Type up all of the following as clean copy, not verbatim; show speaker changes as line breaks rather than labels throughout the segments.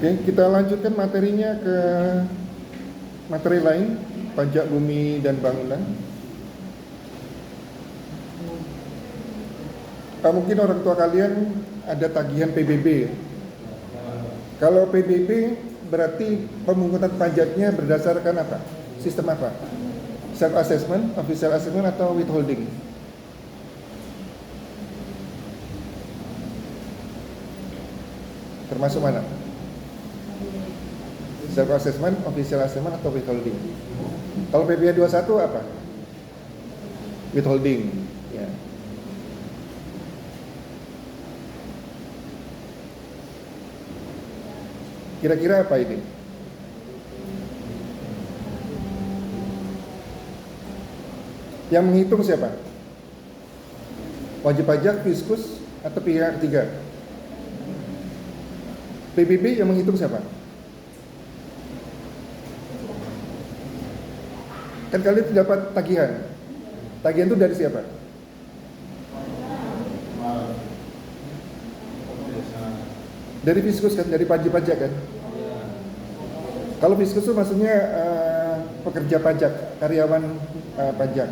Oke, kita lanjutkan materinya ke materi lain, pajak bumi dan bangunan. Mungkin orang tua kalian ada tagihan PBB ya? Kalau PBB berarti pemungutan pajaknya berdasarkan apa? Sistem apa? Self assessment, official assessment atau withholding? Termasuk mana? Self assessment, official assessment atau withholding? Kalau PBA 21 apa? Withholding ya. Kira-kira apa ini? Yang menghitung siapa? Wajib pajak, fiskus, atau pihak ketiga? PBB yang menghitung siapa? Kan kalian dapat tagihan. Tagihan itu dari siapa? Dari fiskus kan, dari pajak kan? Kalau fiskus itu maksudnya pekerja pajak, karyawan pajak.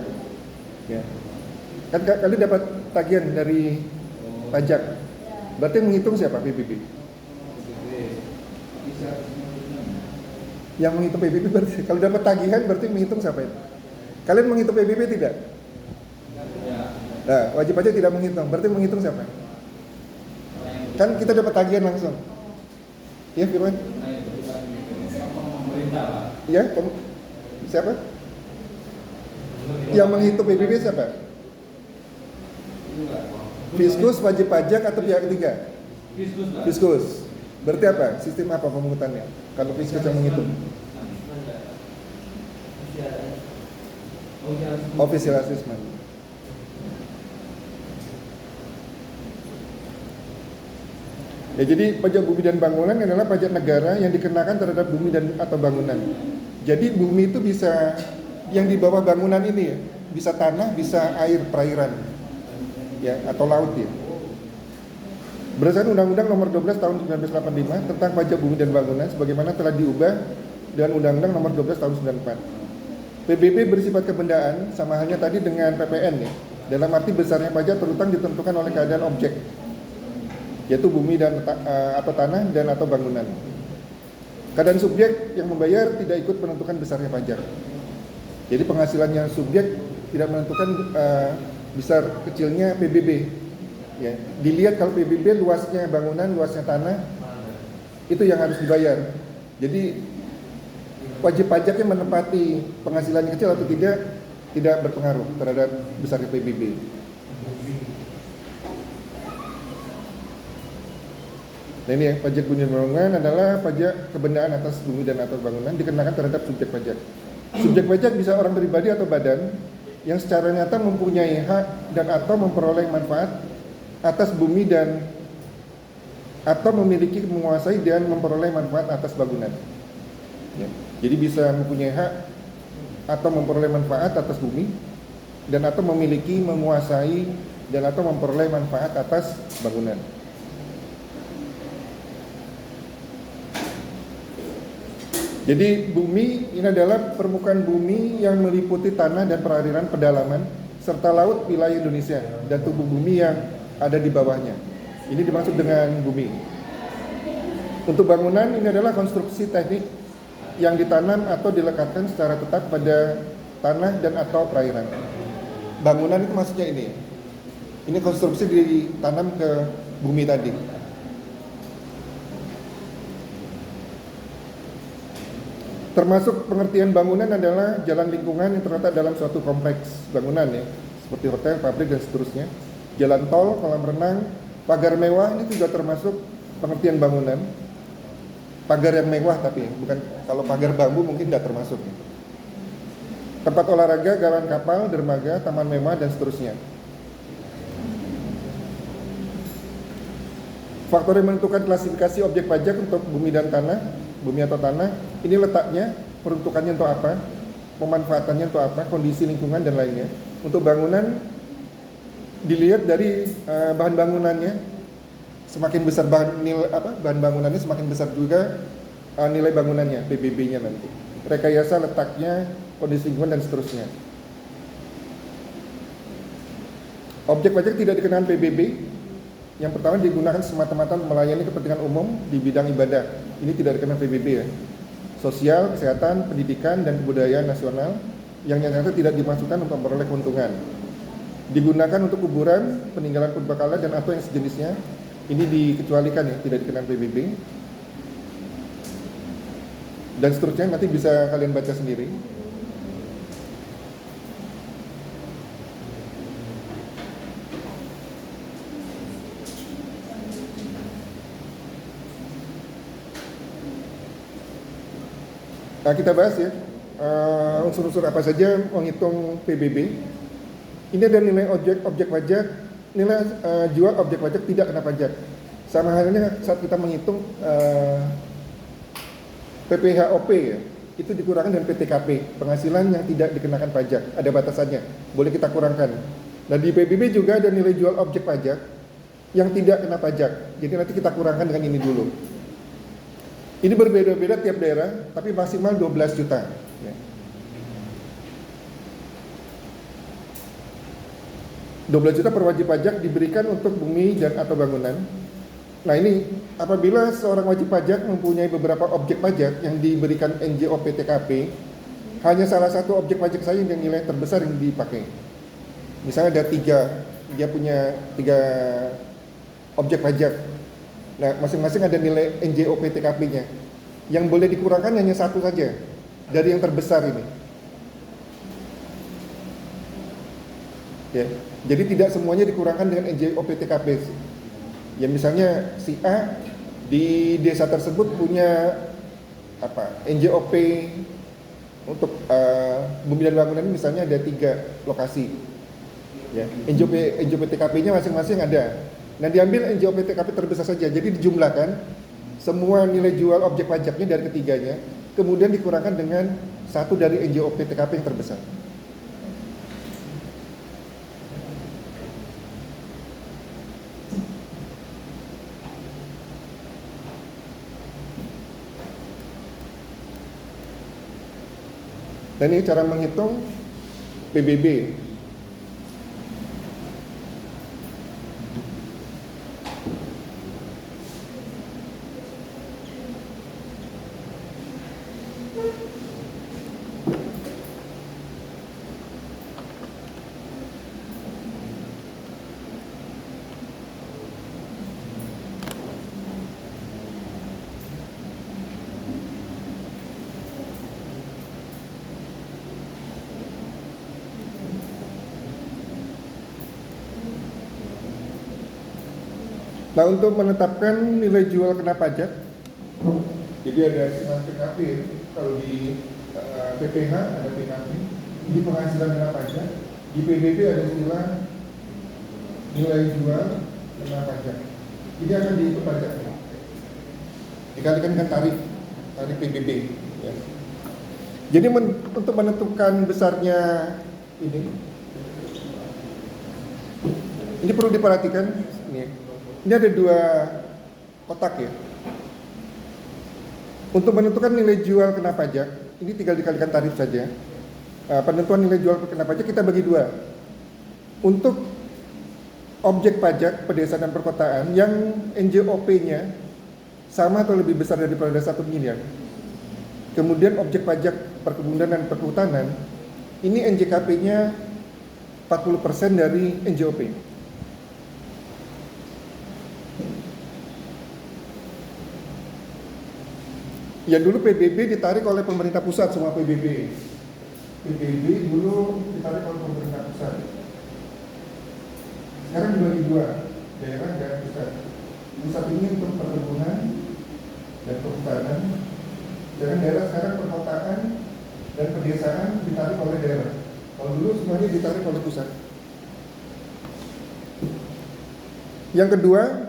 Ya. Kan kalian dapat tagihan dari pajak. Berarti yang menghitung siapa? PBB. Yang menghitung PBB berarti kalau dapat tagihan berarti menghitung siapa itu? Kalian menghitung PBB tidak? Nah, wajib pajak tidak menghitung. Berarti menghitung siapa? Kan kita dapat tagihan langsung. Ya, Firman? Ya, siapa? Yang menghitung PBB siapa? Fiskus, wajib pajak atau pihak ketiga? Fiskus. Berarti apa? Sistem apa pemungutannya? Kalau fiskus yang menghitung? Official assessment. Ya, jadi pajak bumi dan bangunan adalah pajak negara yang dikenakan terhadap bumi dan atau bangunan. Jadi bumi itu bisa yang di bawah bangunan ini ya, bisa tanah, bisa air, perairan, ya atau laut ya. Berdasarkan Undang-Undang Nomor 12 Tahun 1985 tentang pajak bumi dan bangunan, sebagaimana telah diubah dengan Undang-Undang Nomor 12 Tahun 94. PBB bersifat kebendaan, sama halnya tadi dengan PPN ya. Dalam arti besarnya pajak terutang ditentukan oleh keadaan objek, yaitu bumi dan atau tanah dan atau bangunan. Keadaan subjek yang membayar tidak ikut menentukan besarnya pajak. Jadi penghasilannya subjek tidak menentukan besar kecilnya PBB. Ya, dilihat kalau PBB luasnya bangunan, luasnya tanah, itu yang harus dibayar. Jadi wajib pajaknya menempati penghasilannya kecil atau tidak berpengaruh terhadap besarnya PBB. Nah ini ya, pajak bumi dan bangunan adalah pajak kebendaan atas bumi dan atau bangunan dikenakan terhadap subjek pajak. Subjek pajak bisa orang pribadi atau badan yang secara nyata mempunyai hak dan atau memperoleh manfaat atas bumi dan atau memiliki, menguasai dan memperoleh manfaat atas bangunan. Ya. Jadi bisa mempunyai hak atau memperoleh manfaat atas bumi dan atau memiliki, menguasai dan atau memperoleh manfaat atas bangunan. Jadi bumi ini adalah permukaan bumi yang meliputi tanah dan perairan pedalaman serta laut wilayah Indonesia dan tubuh bumi yang ada di bawahnya. Ini dimaksud dengan bumi. Untuk bangunan ini adalah konstruksi teknik yang ditanam atau dilekatkan secara tetap pada tanah dan atau perairan. Bangunan itu maksudnya ini. Ini konstruksi ditanam ke bumi tadi. Termasuk pengertian bangunan adalah jalan lingkungan yang terletak dalam suatu kompleks bangunan ya, seperti hotel, pabrik dan seterusnya. Jalan tol, kolam renang, pagar mewah ini juga termasuk pengertian bangunan. Pagar yang mewah tapi bukan, kalau pagar bambu mungkin tidak termasuk. Tempat olahraga, galan kapal, dermaga, taman mewah dan seterusnya. Faktor yang menentukan klasifikasi objek pajak untuk bumi dan tanah, bumi atau tanah, ini letaknya, peruntukannya untuk apa, pemanfaatannya untuk apa, kondisi lingkungan dan lainnya. Untuk bangunan dilihat dari bahan bangunannya, semakin besar bahan bangunannya, semakin besar juga nilai bangunannya, PBB-nya nanti. Rekayasa letaknya, kondisi lingkungan dan seterusnya. Objek pajak tidak dikenakan PBB. Yang pertama digunakan semata-mata melayani kepentingan umum di bidang ibadah. Ini tidak dikenakan PBB ya. Sosial, kesehatan, pendidikan, dan kebudayaan nasional yang nyata tidak dimasukkan untuk memperoleh keuntungan. Digunakan untuk kuburan, peninggalan purbakala dan atau yang sejenisnya. Ini dikecualikan ya, tidak dikenakan PBB. Dan seterusnya nanti bisa kalian baca sendiri. Nah, kita bahas ya unsur-unsur apa saja menghitung PBB. Ini ada nilai objek pajak, nilai jual objek pajak tidak kena pajak. Sama halnya saat kita menghitung PPHOP ya, itu dikurangkan dengan PTKP, penghasilan yang tidak dikenakan pajak, ada batasannya, boleh kita kurangkan. Nah di PBB juga ada nilai jual objek pajak yang tidak kena pajak, jadi nanti kita kurangkan dengan ini dulu. Ini berbeda-beda tiap daerah, tapi maksimal 12 juta. Ya. 12 juta per wajib pajak diberikan untuk bumi dan atau bangunan. Nah ini apabila seorang wajib pajak mempunyai beberapa objek pajak yang diberikan NJOP TKP, hanya salah satu objek pajak saja yang nilai terbesar yang dipakai. Misalnya ada 3, dia punya 3 objek pajak. Nah masing-masing ada nilai NJOP TKP-nya. Yang boleh dikurangkan hanya satu saja dari yang terbesar ini. Ya, jadi tidak semuanya dikurangkan dengan NJOP TKP. Ya misalnya si A di desa tersebut punya NJOP untuk bumi dan bangunan misalnya ada 3 lokasi. Ya, NJOP TKP-nya masing-masing ada. Nah diambil NJOP TKP terbesar saja, jadi dijumlahkan semua nilai jual objek pajaknya dari ketiganya, kemudian dikurangkan dengan satu dari NJOP TKP yang terbesar. Dan ini cara menghitung PBB. Nah untuk menetapkan nilai jual kena pajak, jadi ada istilah PKP, kalau di PPH ada PKP, di penghasilan kena pajak, di PBB ada istilah nilai jual kena pajak. Ini akan dihitung pajaknya, dikalikan dengan tarif PBB. Ya. Jadi untuk menentukan besarnya ini perlu diperhatikan. Ini ada 2 kotak ya. Untuk menentukan nilai jual kena pajak, ini tinggal dikalikan tarif saja. Penentuan nilai jual kena pajak kita bagi 2. Untuk objek pajak pedesaan dan perkotaan yang NJOP-nya sama atau lebih besar daripada 1 miliar. Kemudian objek pajak perkebunan dan perhutanan, ini NJKP-nya 40% dari NJOP. Yang dulu PBB ditarik oleh pemerintah pusat, semua PBB dulu ditarik oleh pemerintah pusat. Sekarang dibagi 2, daerah dan pusat. Pusat ini untuk perkebunan dan perhutanan, dan daerah sekarang perkotaan dan pedesaan ditarik oleh daerah. Kalau dulu semuanya ditarik oleh pusat. Yang kedua,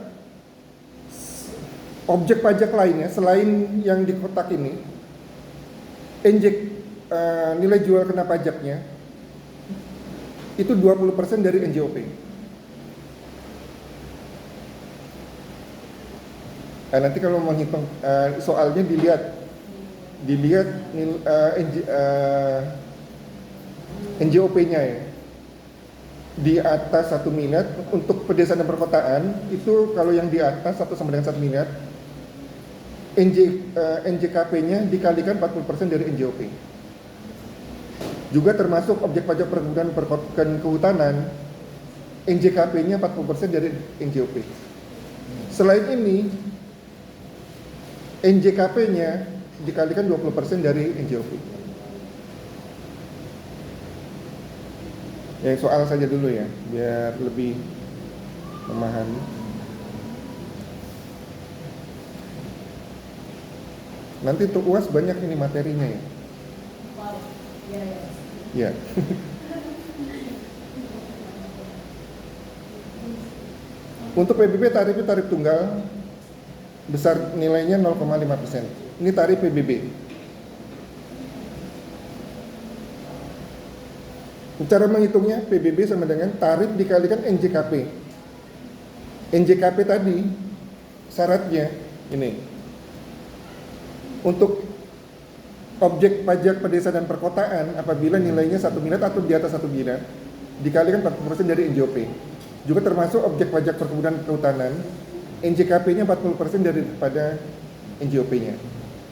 objek pajak lainnya selain yang di kotak ini, nilai jual kena pajaknya itu 20% dari NJOP. Nanti kalau menghitung soalnya dilihat NJOP-nya ya. Di atas 1 miliar untuk pedesaan dan perkotaan itu kalau yang di atas 1 sama dengan 1 miliar NJKP-nya dikalikan 40% dari NJOP. Juga termasuk objek pajak perkebunan dan kehutanan NJKP-nya 40% dari NJOP. Selain ini NJKP-nya dikalikan 20% dari NJOP. Ya soal saja dulu ya, biar lebih memahami. Nanti untuk UAS banyak ini materinya ya.
Wow. Ya.
Ya. Untuk PBB tarifnya tarif tunggal besar nilainya 0,5%. Ini tarif PBB. Cara menghitungnya PBB sama dengan tarif dikalikan NJKP. NJKP tadi syaratnya ini. Untuk objek pajak pedesaan dan perkotaan apabila nilainya 1 miliar atau di atas 1 miliar dikalikan 40% dari NJOP. Juga termasuk objek pajak perkebunan kehutanan NJKP-nya 40% daripada NJOP-nya.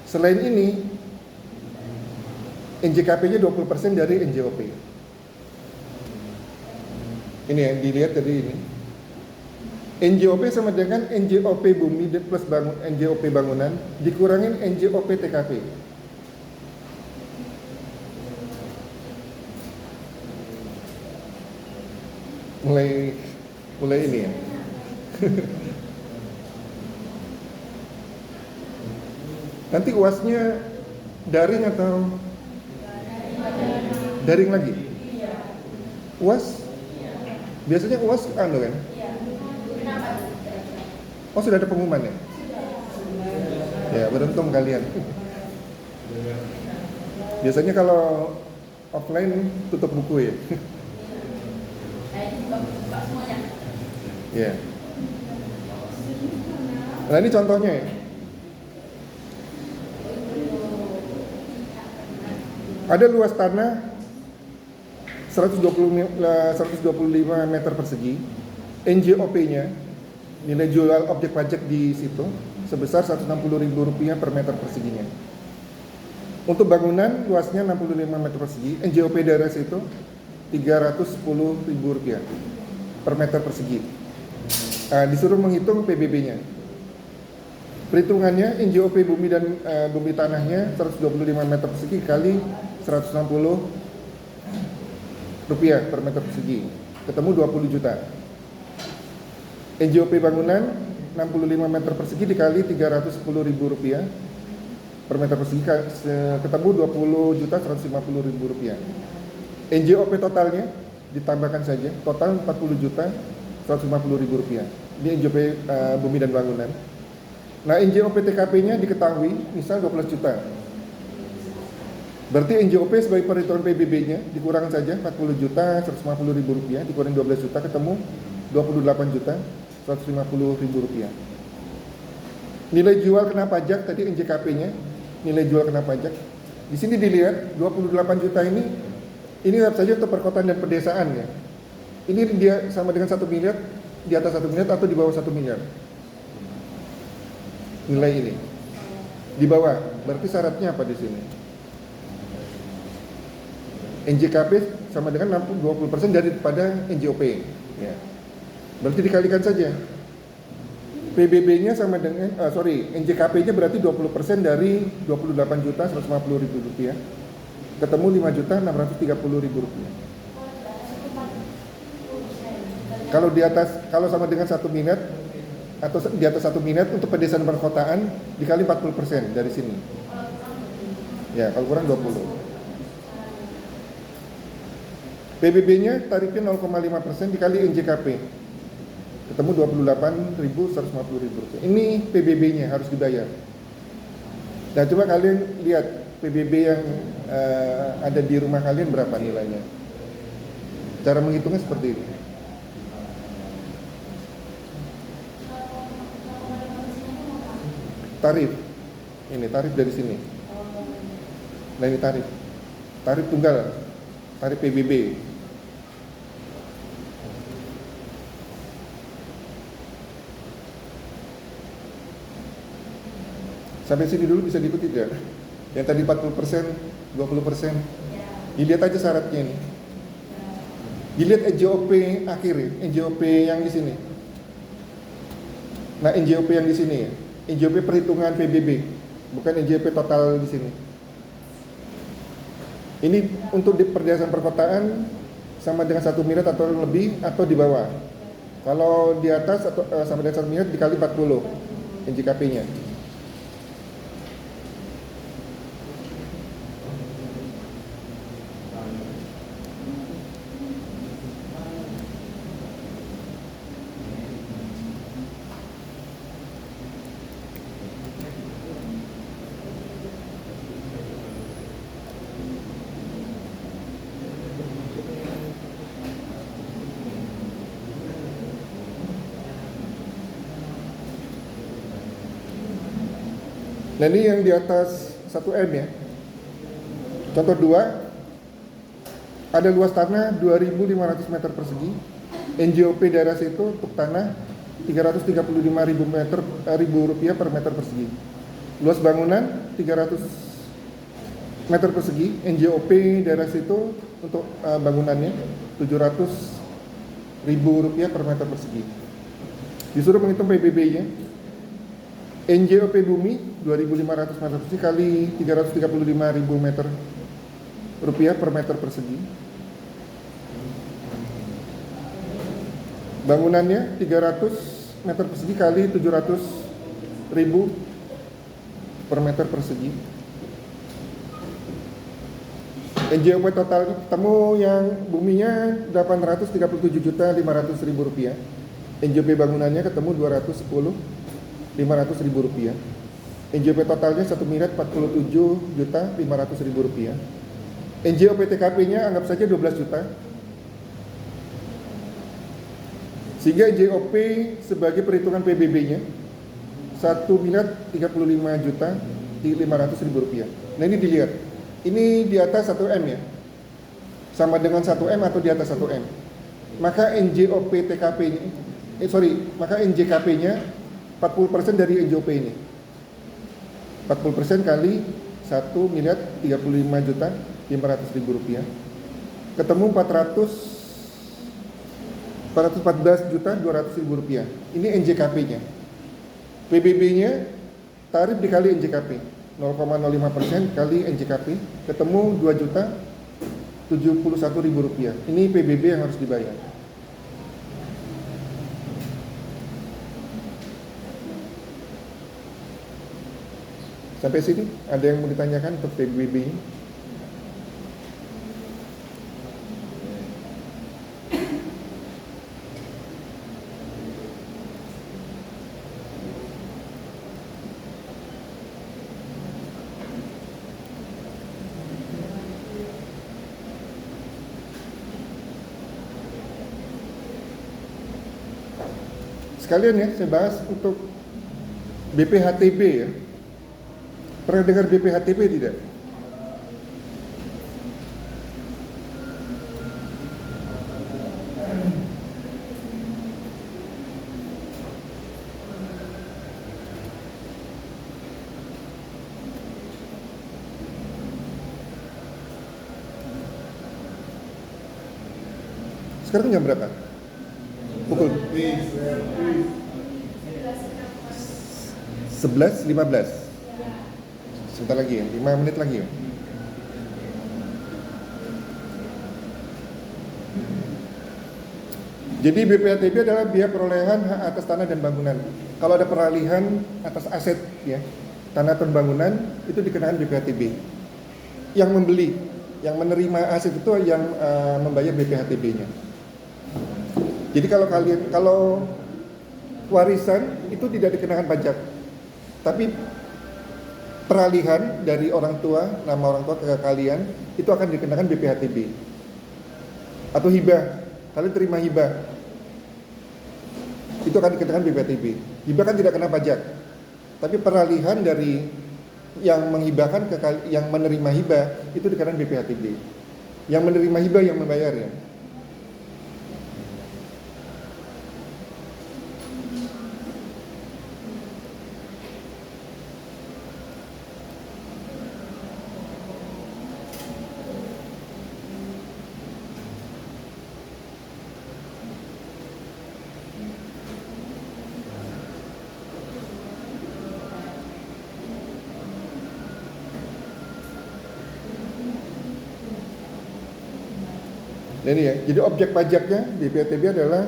Selain ini NJKP-nya 20% dari NJOP. Ini yang dilihat dari ini. NJOP sama dengan NJOP bumi plus NJOP bangunan dikurangin NJOP TKP. Mulai ini ya. Nanti UASnya daring atau daring lagi? UAS? Biasanya UAS kan? Oh sudah ada pengumuman ya? Ya beruntung kalian. Biasanya kalau offline tutup buku ya. Ya. Nah ini contohnya ya. Ada luas tanah 125 meter persegi, NJOP-nya nilai jual objek pajak di situ sebesar Rp160.000 per meter perseginya. Untuk bangunan luasnya 65 meter persegi, NJOP daerah situ Rp310.000 per meter persegi. Disuruh menghitung PBB-nya. Perhitungannya NJOP bumi dan bumi tanahnya 125 meter persegi kali 160 rupiah per meter persegi, ketemu 20 juta. NJOP bangunan 65 meter persegi dikali 310.000 rupiah per meter persegi, ketemu 20 juta 150.000 rupiah. NJOP totalnya ditambahkan saja, total 40 juta 150.000 rupiah. Ini NJOP bumi dan bangunan. Nah NJOP TKP-nya diketahui misal 12 juta. Berarti NJOP sebagai perhitungan PBB-nya dikurangkan saja 40 juta 150.000 rupiah, dikurangi 12 juta ketemu 28 juta 150.000 rupiah. Nilai jual kena pajak tadi NJKP-nya, nilai jual kena pajak. Di sini dilihat 28 juta ini lihat saja untuk perkotaan dan pedesaan ya. Ini dia sama dengan 1 miliar, di atas 1 miliar atau di bawah 1 miliar. Nilai ini di bawah, berarti syaratnya apa di sini? NJKP sama dengan 20% daripada NJOP ya. Berarti dikalikan saja. PBB-nya sama dengan NJKP-nya berarti 20% dari 28 juta 150.000 rupiah. Ketemu 5 juta 630.000 rupiah. Kalau sama dengan 1 miliar atau di atas 1 miliar untuk pedesaan perkotaan dikali 40% dari sini. Ya, kalau kurang 20. PBB-nya tarifnya 0,5% dikali NJKP. Ketemu 28.150.000 rupiah. Ini PBB-nya harus dibayar. Nah, coba kalian lihat PBB yang ada di rumah kalian berapa nilainya. Cara menghitungnya seperti ini. tarif. Ini tarif dari sini.
Oh,
Nah ini tarif. Tarif tunggal. Tarif PBB. Sampai sini dulu bisa diikuti tidak? Yang tadi 40%, 20%.
ya,
Dilihat aja syaratnya ini.
ya.
Dilihat NJOP akhir ya, NJOP yang di sini. Nah, NJOP yang di sini ya. NJOP perhitungan PBB, bukan NJOP total di sini. Ini untuk di perdesaan perkotaan sama dengan 1 miliar atau lebih atau di bawah. Kalau di atas atau sama dengan 1 miliar dikali 40 NJKP-nya. Nah ini yang di atas 1M ya. Contoh 2, ada luas tanah 2.500 meter persegi. NJOP daerah situ untuk tanah 335.000 rupiah per meter persegi. Luas bangunan 300 meter persegi. NJOP daerah situ untuk bangunannya 700.000 rupiah per meter persegi. Disuruh menghitung PBB-nya. NJOP bumi 2.500 meter persegi kali 335.000 meter rupiah per meter persegi. Bangunannya 300 meter persegi kali 700.000 per meter persegi. NJOP total ketemu yang buminya 837.500.000 rupiah. NJOP bangunannya ketemu 500.000 rupiah. NJOP totalnya 1.047.500.000 rupiah. NJOP TKP-nya anggap saja 12 juta. Sehingga NJOP sebagai perhitungan PBB-nya 1.035.500.000 rupiah. Nah ini dilihat. Ini di atas 1M ya. Sama dengan 1M atau di atas 1M. Maka NJOP TKP-nya maka NJKP-nya 40% dari NJOP ini. 40% kali 1.035.500.000 rupiah. Ketemu 414.200.000 rupiah. Ini NJKP-nya. PBB-nya tarif dikali NJKP. 0,05% kali NJKP. Ketemu 2.071.000 rupiah. Ini PBB yang harus dibayar. Sampai sini ada yang mau ditanyakan untuk PBB ini? Sekalian ya, saya bahas untuk BPHTB ya. Pernah dengar BPHTB tidak? Sekarang jam berapa? Pukul 11.15. Sebentar lagi ya, 5 menit lagi ya. Jadi BPHTB adalah biaya perolehan hak atas tanah dan bangunan. Kalau ada peralihan atas aset ya, tanah dan bangunan itu dikenakan BPHTB. Yang membeli, yang menerima aset itu yang membayar BPHTB-nya. Jadi kalau warisan itu tidak dikenakan pajak. Tapi peralihan dari orang tua, nama orang tua ke kalian itu akan dikenakan BPHTB. Atau hibah, kalian terima hibah, itu akan dikenakan BPHTB. Hibah kan tidak kena pajak. Tapi peralihan dari yang menghibahkan ke yang menerima hibah itu dikenakan BPHTB. Yang menerima hibah yang membayar ya. Ini ya, jadi objek pajaknya di BPHTB adalah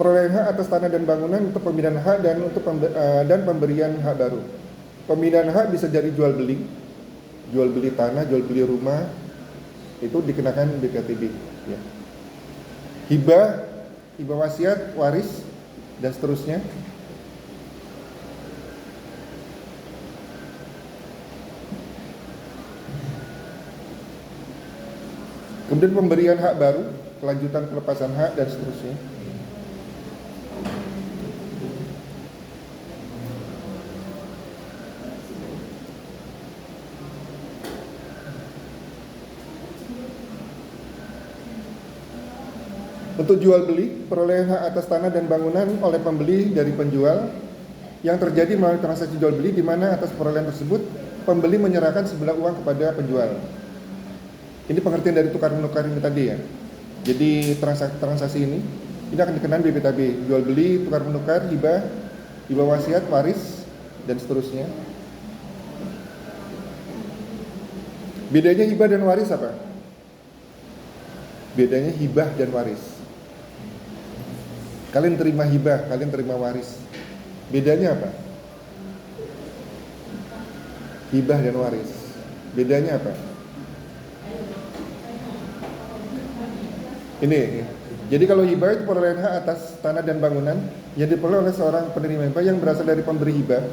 perolehan hak atas tanah dan bangunan untuk pemindahan hak dan untuk dan pemberian hak baru. Pemindahan hak bisa jadi jual beli tanah, jual beli rumah, itu dikenakan BPHTB. Ya. Hibah wasiat, waris, dan seterusnya. Kemudian pemberian hak baru, kelanjutan pelepasan hak, dan seterusnya. Untuk jual beli, perolehan hak atas tanah dan bangunan oleh pembeli dari penjual yang terjadi melalui transaksi jual beli di mana atas perolehan tersebut pembeli menyerahkan sebelah uang kepada penjual. Ini pengertian dari tukar menukar ini tadi ya. Jadi transaksi ini akan dikenakan BPHTB, jual beli, tukar menukar, hibah wasiat, waris, dan seterusnya. Bedanya hibah dan waris apa? Bedanya hibah dan waris. Kalian terima hibah, kalian terima waris. Bedanya apa? Hibah dan waris. Bedanya apa? Ini. Jadi kalau hibah itu perolehan hak atas tanah dan bangunan yang diperoleh oleh seorang penerima hibah yang berasal dari pemberi hibah.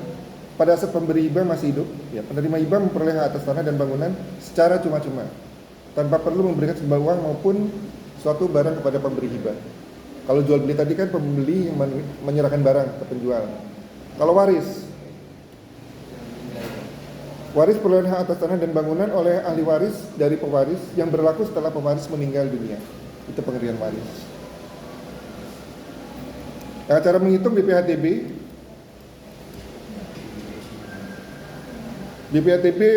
Pada saat pemberi hibah masih hidup, ya, penerima hibah memperoleh hak atas tanah dan bangunan secara cuma-cuma, tanpa perlu memberikan sebuah uang maupun suatu barang kepada pemberi hibah. Kalau jual beli tadi kan pembeli yang menyerahkan barang ke penjual. Kalau waris perolehan hak atas tanah dan bangunan oleh ahli waris dari pewaris yang berlaku setelah pewaris meninggal dunia. Itu pengertian waris. Nah, cara menghitung BPHTB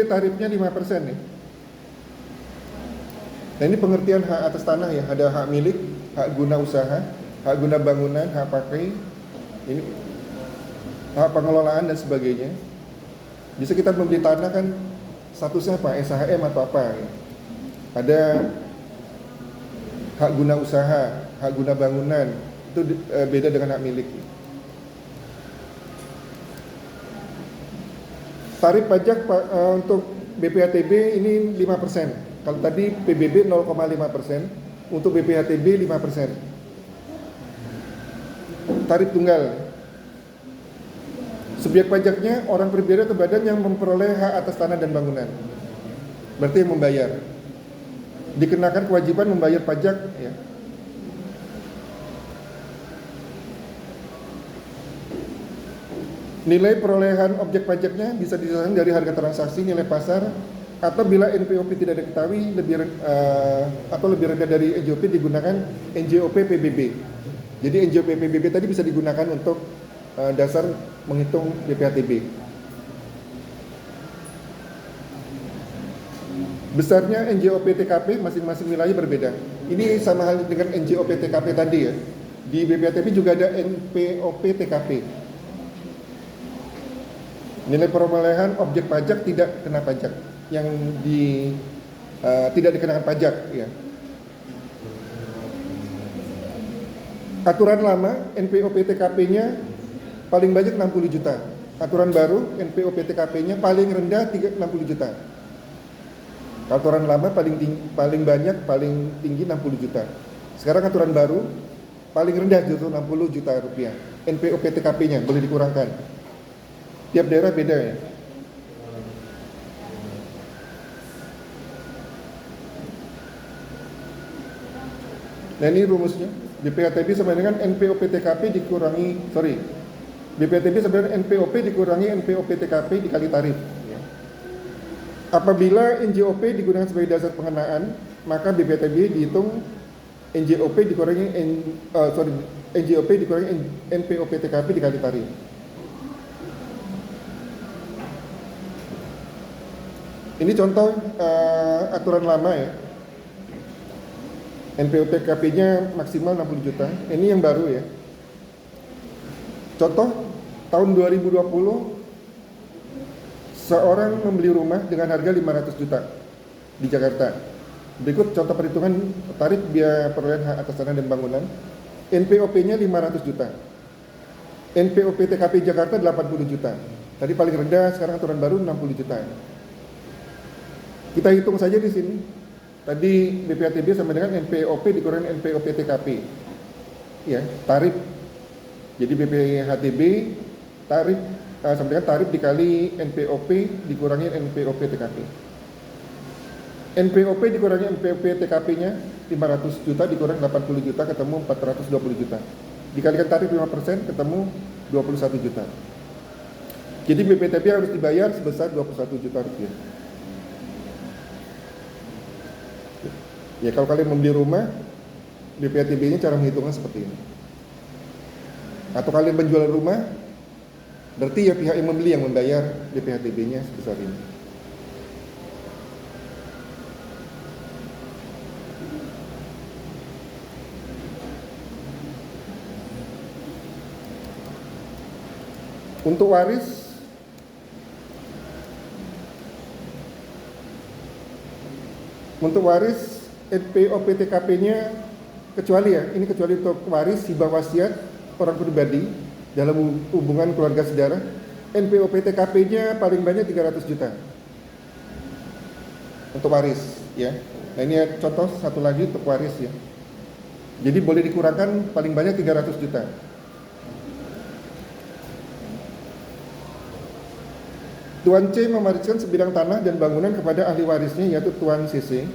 tarifnya 5% nih. Nah, ini pengertian hak atas tanah ya, ada hak milik, hak guna usaha, hak guna bangunan, hak pakai, ini hak pengelolaan dan sebagainya. Bisa kita membeli tanah kan statusnya apa? SHM atau apa? Ya. Ada hak guna usaha, hak guna bangunan, itu beda dengan hak milik. Tarif pajak untuk BPHTB ini 5%. Kalau tadi PBB 0,5%, untuk BPHTB 5%. Tarif tunggal. Subjek pajaknya orang pribadi atau badan yang memperoleh hak atas tanah dan bangunan. Berarti yang membayar. Dikenakan kewajiban membayar pajak ya. Nilai perolehan objek pajaknya bisa disesuaikan dari harga transaksi, nilai pasar, atau bila NPOP tidak diketahui lebih rendah dari NJOP digunakan NJOP PBB. Jadi NJOP PBB tadi bisa digunakan untuk dasar menghitung BPHTB. Besarnya NJOP TKP masing-masing wilayah berbeda. Ini sama hal dengan NJOP TKP tadi ya. Di BPHTB juga ada NPOP TKP. Nilai perolehan objek pajak tidak kena pajak, yang tidak dikenakan pajak ya. Aturan lama NPOP TKP-nya paling banyak 60 juta. Aturan baru NPOP TKP-nya paling rendah 60 juta. Aturan lama paling tinggi 60 juta. Sekarang aturan baru paling rendah justru 60 juta rupiah. NPOP TKP-nya boleh dikurangkan. Tiap daerah beda ya. Nah ini rumusnya. BPHTB sama dengan NPOP TKP dikurangi, BPTB sebenarnya NPOP dikurangi NPOP TKP dikali tarif. Ya. Apabila NJOP digunakan sebagai dasar pengenaan, maka BPTB dihitung NJOP dikurangi NJOP dikurangi NPOP TKP dikali tarif. Ini contoh aturan lama ya. NPOP TKP-nya maksimal 60 juta. Ini yang baru ya. Contoh tahun 2020 seorang membeli rumah dengan harga 500 juta di Jakarta. Berikut contoh perhitungan tarif biaya perolehan hak atas tanah dan bangunan. NPOP-nya 500 juta. NPOP TKP Jakarta 80 juta. Tadi paling rendah, sekarang aturan baru 60 juta. Kita hitung saja di sini. Tadi BPATB sama dengan NPOP dikurangi NPOP TKP. Ya, tarif. Jadi BPHTB tarif sama dengan tarif dikali NPOP dikurangi NPOP TKP. NPOP dikurangi NPOP TKP-nya 500 juta dikurangi 80 juta ketemu 420 juta. Dikalikan tarif 5% ketemu 21 juta. Jadi BPTB harus dibayar sebesar 21 juta rupiah. Ya kalau kalian membeli rumah, BPATB-nya cara menghitungnya seperti ini. Atau kalian menjual rumah, berarti ya pihak yang membeli yang membayar BPATB-nya sebesar ini. Untuk waris, NPOP TKP-nya kecuali ya, ini kecuali untuk waris hibah wasiat orang pribadi dalam hubungan keluarga saudara, NPOP TKP-nya paling banyak 300 juta untuk waris ya. Nah ini ya, contoh satu lagi untuk waris ya. Jadi boleh dikurangkan paling banyak 300 juta. Tuan C mewariskan sebidang tanah dan bangunan kepada ahli warisnya yaitu Tuan CC.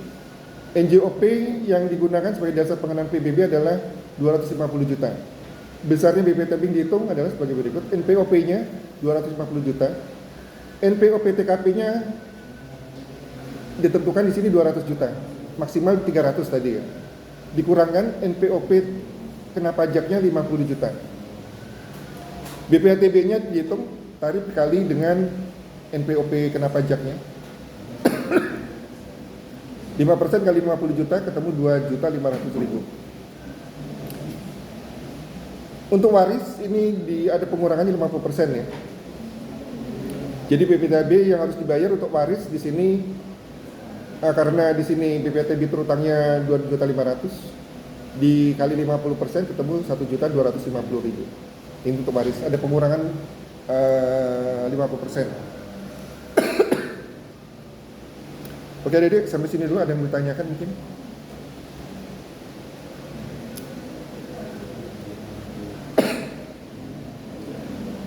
NJOP yang digunakan sebagai dasar pengenaan PBB adalah 250 juta. Besarnya BPTB dihitung adalah sebagai berikut. NPOP-nya 250 juta. NPOP TKP-nya ditentukan di sini 200 juta. Maksimal 300 tadi ya. Dikurangkan NPOP kena pajaknya 50 juta. BPATB-nya dihitung tarif kali dengan NPOP kena pajaknya 5% kali 50 juta ketemu 2.500.000. Untuk waris ini ada pengurangannya 50% ya. Jadi BPTB yang harus dibayar untuk waris di sini karena di sini BPTB terutangnya 2.500.000 dikali 50% ketemu 1.250.000. Ini untuk waris ada pengurangan 50%. Oke Dedek, sampai sini dulu. Ada yang ditanyakan mungkin?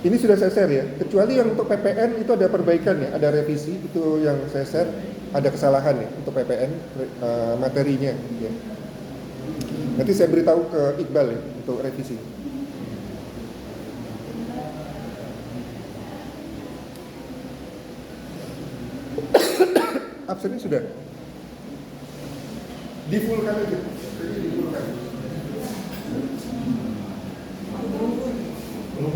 Ini sudah saya share ya. Kecuali yang untuk PPN itu ada perbaikan ya, ada revisi itu yang saya share, ada kesalahan ya untuk PPN materinya. Ya. Nanti saya beritahu ke Iqbal ya untuk revisi. Absennya sudah di full kan aja. Jadi di full kan.
Belum